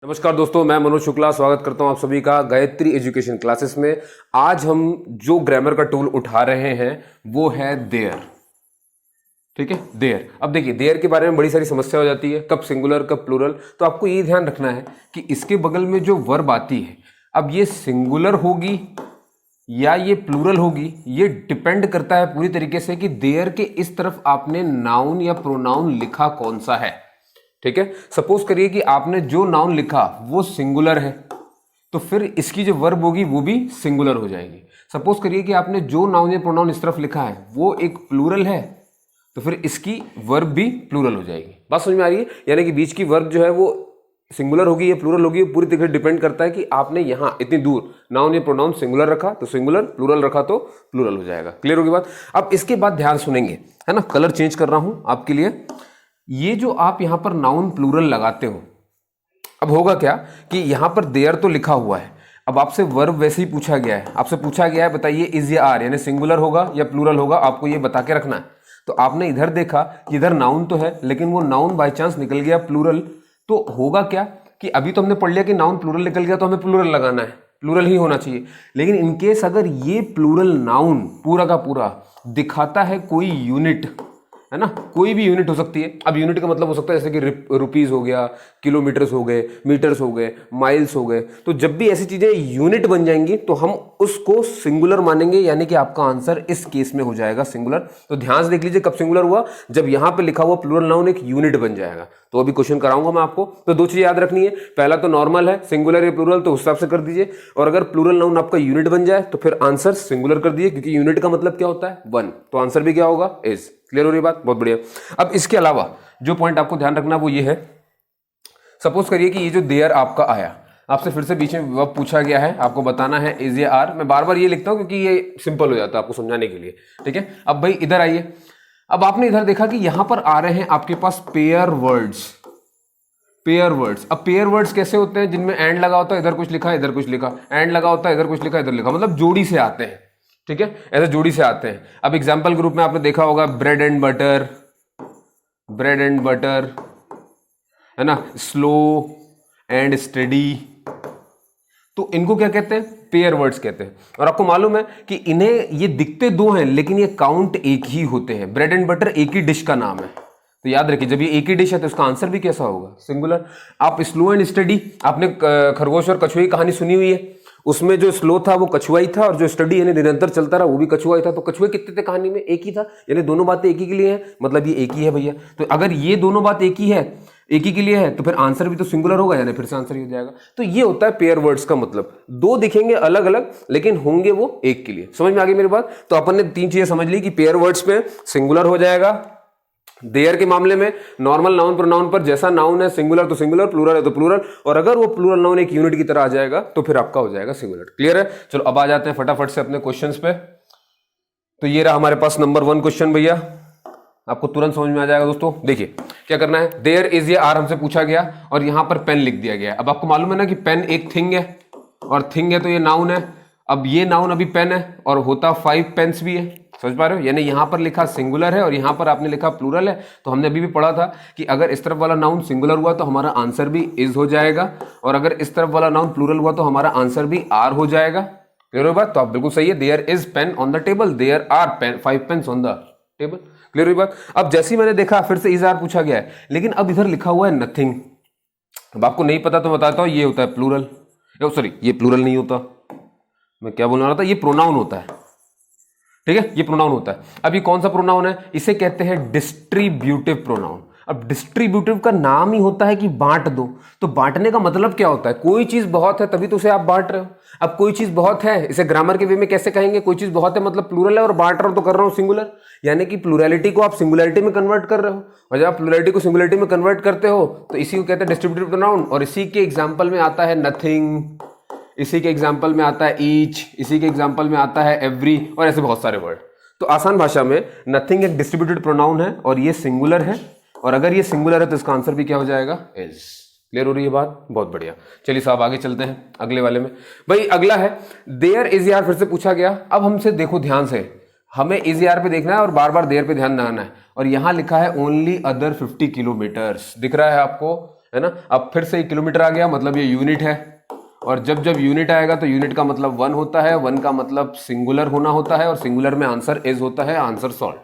नमस्कार दोस्तों, मैं मनोज शुक्ला स्वागत करता हूं आप सभी का गायत्री एजुकेशन क्लासेस में। आज हम जो ग्रामर का टूल उठा रहे हैं वो है देयर। ठीक है, देयर। अब देखिए, देयर के बारे में बड़ी सारी समस्या हो जाती है, कब सिंगुलर कब प्लूरल। तो आपको ये ध्यान रखना है कि इसके बगल में जो वर्ब आती है, अब ये सिंगुलर होगी या ये प्लूरल होगी, ये डिपेंड करता है पूरी तरीके से कि देयर के इस तरफ आपने नाउन या प्रोनाउन लिखा कौन सा है। ठीक है, सपोज करिए कि आपने जो नाउन लिखा वो सिंगुलर है, तो फिर इसकी जो वर्ब होगी वो भी सिंगुलर हो जाएगी। सपोज करिए कि आपने जो नाउन या प्रोनाउन इस तरफ लिखा है वो एक प्लूरल है, तो फिर इसकी वर्ब भी प्लूरल हो जाएगी। बात समझ में आ रही है? यानी कि बीच की वर्ब जो है वो सिंगुलर होगी या प्लूरल होगी, पूरी तरह डिपेंड करता है कि आपने यहाँ इतनी दूर नाउन या प्रोनाउन सिंगुलर रखा तो सिंगुलर, प्लूरल रखा तो प्लूरल हो जाएगा। क्लियर होगी बात? अब इसके बाद ध्यान सुनेंगे, है ना। कलर चेंज कर रहा हूं आपके लिए। ये जो आप यहां पर नाउन प्लूरल लगाते हो, अब होगा क्या कि यहां पर देयर तो लिखा हुआ है, अब आपसे वर्ब वैसे ही पूछा गया है। आपसे पूछा गया है बताइए इज या आर, यानी सिंगुलर होगा या प्लूरल होगा, आपको ये बता के रखना है। तो आपने इधर देखा कि इधर नाउन तो है, लेकिन वो नाउन बाय चांस निकल गया प्लूरल, तो होगा क्या कि अभी तो हमने पढ़ लिया कि नाउन प्लूरल निकल गया तो हमें प्लूरल लगाना है, प्लूरल ही होना चाहिए। लेकिन इनकेस अगर ये प्लूरल नाउन पूरा का पूरा दिखाता है कोई यूनिट, है ना, कोई भी यूनिट हो सकती है। अब यूनिट का मतलब हो सकता है जैसे कि रुपीज हो गया, किलोमीटर्स हो गए, मीटर्स हो गए, माइल्स हो गए। तो जब भी ऐसी चीजें यूनिट बन जाएंगी तो हम उसको सिंगुलर मानेंगे, यानी कि आपका आंसर इस केस में हो जाएगा सिंगुलर। तो ध्यान से देख लीजिए कब सिंगुलर हुआ, जब यहां पे लिखा हुआ प्लूरल नाउन एक यूनिट बन जाएगा। तो अभी क्वेश्चन कराऊंगा मैं आपको। तो दो चीजें याद रखनी है, पहला तो नॉर्मल है, सिंगुलर या प्लूरल, तो उस हिसाब से कर दीजिए। और अगर प्लूरल नाउन आपका यूनिट बन जाए तो फिर आंसर सिंगुलर कर दीजिए, क्योंकि यूनिट का मतलब क्या होता है? वन। तो आंसर भी क्या होगा? इज। क्लियर हो रही बात? बहुत बढ़िया। अब इसके अलावा जो पॉइंट आपको ध्यान रखना वो ये है, सपोज करिए कि ये जो देयर आपका आया, आपसे फिर से बीच में वर्ब पूछा गया है, आपको बताना है इज या आर। मैं बार बार ये लिखता हूं क्योंकि ये सिंपल हो जाता है आपको समझाने के लिए। ठीक है, अब भाई इधर आइए। अब आपने इधर देखा कि यहां पर आ रहे हैं आपके पास पेयर वर्ड्स। पेयर वर्ड्स, अब पेयर वर्ड्स कैसे होते हैं? जिनमें एंड लगा होता है, इधर कुछ लिखा इधर कुछ लिखा, एंड लगा होता है इधर कुछ लिखा इधर लिखा, मतलब जोड़ी से आते हैं। ठीक है, ऐसे जोड़ी से आते हैं। अब एग्जाम्पल ग्रुप में आपने देखा होगा bread and butter, bread and butter, है ना, स्लो एंड स्टडी। तो इनको क्या कहते हैं? पेयर वर्ड्स कहते हैं। और आपको मालूम है कि इन्हें ये दिखते दो हैं लेकिन ये काउंट एक ही होते हैं। ब्रेड एंड बटर एक ही डिश का नाम है, तो याद रखिए जब ये एक ही डिश है तो इसका आंसर भी कैसा होगा? सिंगुलर। आप स्लो एंड स्टडी, आपने खरगोश और कछुए की कहानी सुनी हुई है, उसमें जो स्लो था वो कछुआ ही था और जो स्टडी यानी निरंतर चलता रहा वो भी कछुआ ही था। तो कछुए कितने थे कहानी में? एक ही था, यानी दोनों बातें एक ही के लिए हैं, मतलब ये एक ही है भैया। तो अगर ये दोनों बात एक ही है, एक ही के लिए है, तो फिर आंसर भी तो सिंगुलर होगा, यानी फिर से आंसर ही हो जाएगा। तो ये होता है पेयर वर्ड्स का मतलब, दो दिखेंगे अलग अलग लेकिन होंगे वो एक के लिए। समझ में आ गई मेरी बात? तो अपन ने तीन चीजें समझ ली कि पेयर वर्ड्स में सिंगुलर हो जाएगा, देयर के मामले में नॉर्मल नाउन प्रोनाउन पर जैसा नाउन है सिंगुलर तो सिंगुलर, प्लूरल है तो प्लूरल, और अगर वो प्लूरल नाउन एक यूनिट की तरह आ जाएगा तो फिर आपका हो जाएगा सिंगुलर। क्लियर है? चलो अब आ जाते हैं फटाफट से अपने क्वेश्चंस पे। तो ये रहा हमारे पास नंबर 1 क्वेश्चन भैया, आपको तुरंत समझ में आ जाएगा दोस्तों। देखिए क्या करना है, देयर इज या आर हमसे पूछा गया और यहां पर पेन लिख दिया गया। अब आपको मालूम है ना कि पेन एक थिंग है, और थिंग है तो ये नाउन है। अब ये नाउन अभी पेन है और होता 5 पेन्स भी है, समझ पा रहे हो? यानी यहां पर लिखा सिंगुलर है और यहां पर आपने लिखा प्लूरल है। तो हमने अभी भी पढ़ा था कि अगर इस तरफ वाला नाउन सिंगुलर हुआ तो हमारा आंसर भी इज हो जाएगा, और अगर इस तरफ वाला नाउन प्लूरल हुआ तो हमारा आंसर भी आर हो जाएगा। क्लियर हो बात? तो आप बिल्कुल सही है, there is pen on the table, there are 5 pens on the table. Clear हुई बात? अब जैसे ही मैंने देखा फिर से इज आर पूछा गया है, लेकिन अब इधर लिखा हुआ है नथिंग। अब आपको नहीं पता तो बताता हूं, ये होता है प्लूरल, सॉरी ये प्लूरल नहीं होता, मैं क्या बोलना रहा था, ये प्रोनाउन होता है। ठीक है, ये प्रोनाउन होता है। अब ये कौन सा प्रोनाउन है? इसे कहते हैं डिस्ट्रीब्यूटिव प्रोनाउन। अब डिस्ट्रीब्यूटिव का नाम ही होता है कि बांट दो। तो बांटने का मतलब क्या होता है? कोई चीज बहुत है तभी तो उसे आप बांट रहे हो। अब कोई चीज बहुत है, इसे ग्रामर के वे में कैसे कहेंगे? कोई चीज बहुत है मतलब प्लूरल है और बांट रहा हूं तो कर रहा हूं सिंगुलर, यानी कि प्लूरैलिटी को आप सिंगुलैरिटी में कन्वर्ट कर रहे हो। और जब आप प्लूरैलिटी को सिंगुलैरिटी में कन्वर्ट करते हो तो इसी को कहते हैं डिस्ट्रीब्यूटिव प्रोनाउन। और इसी के एग्जाम्पल में आता है नथिंग, इसी के एग्जाम्पल में आता है ईच, इसी के एग्जाम्पल में आता है एवरी, और ऐसे बहुत सारे वर्ड। तो आसान भाषा में नथिंग एक डिस्ट्रीब्यूटेड प्रोनाउन है और ये सिंगुलर है, और अगर ये सिंगुलर है तो इसका आंसर भी क्या हो जाएगा? इज। क्लियर हो रही है बात? बहुत बढ़िया। चलिए साहब आगे चलते हैं अगले वाले में। भाई अगला है देयर इज यार, फिर से पूछा गया। अब हमसे देखो ध्यान से, हमें इज यार पे देखना है और बार बार देयर पे ध्यान लगाना है। और यहां लिखा है ओनली अदर 50 किलोमीटर्स, दिख रहा है आपको? है ना। अब फिर से किलोमीटर आ गया, मतलब ये यूनिट है, और जब जब यूनिट आएगा तो यूनिट का मतलब 1 होता है, 1 का मतलब सिंगुलर होना होता है, और सिंगुलर में आंसर इज होता है, आंसर सॉल्व।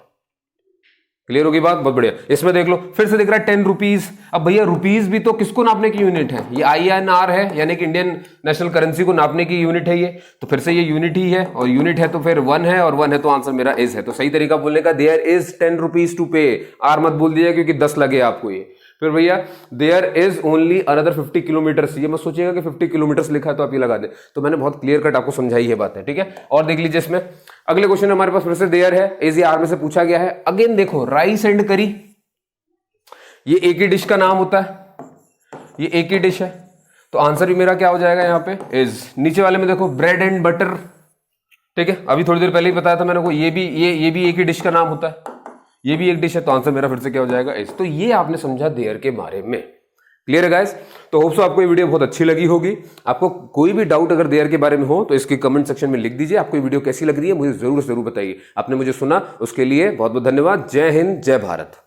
क्लियर होगी बात, बहुत बढ़िया। इसमें देख लो फिर से दिख रहा है 10 रुपीज। अब भैया रुपीज भी तो किसको नापने की यूनिट है, ये INR है, यानी कि इंडियन नेशनल करेंसी को नापने की यूनिट है ये, तो फिर से ये यूनिट ही है, और यूनिट है तो फिर 1 है, और 1 है तो आंसर मेरा इज है। तो सही तरीका बोलने का देयर इज 10 रुपीज टू पे, आर मत बोल दिया क्योंकि 10 लगे आपको ये। फिर भैया there is only another 50 kilometres, ये मत सोचिएगा कि 50 किलोमीटर्स लिखा है तो आप ये लगा दें, तो मैंने बहुत क्लियर कट आपको समझाई है बातें, ठीक है। और देख लीजिए इसमें अगले क्वेश्चन हमारे पास फिर से देयर है, इज आर में से पूछा गया है। अगेन देखो राइस एंड करी, ये एक ही डिश का नाम होता है, ये एक ही डिश है, तो आंसर भी मेरा क्या हो जाएगा यहाँ पे इज। नीचे वाले में देखो ब्रेड एंड बटर, ठीक है, अभी थोड़ी देर पहले ही बताया था मैंने को, ये भी एक ही डिश का नाम होता है, ये भी एक डिश है, तो आंसर मेरा फिर से क्या हो जाएगा इज। तो ये आपने समझा देयर के बारे में। क्लियर है गाइस। तो होप सो आपको ये वीडियो बहुत अच्छी लगी होगी। आपको कोई भी डाउट अगर देयर के बारे में हो तो इसके कमेंट सेक्शन में लिख दीजिए। आपको ये वीडियो कैसी लग रही है मुझे जरूर बताइए। आपने मुझे सुना उसके लिए बहुत बहुत धन्यवाद। जय हिंद, जय भारत।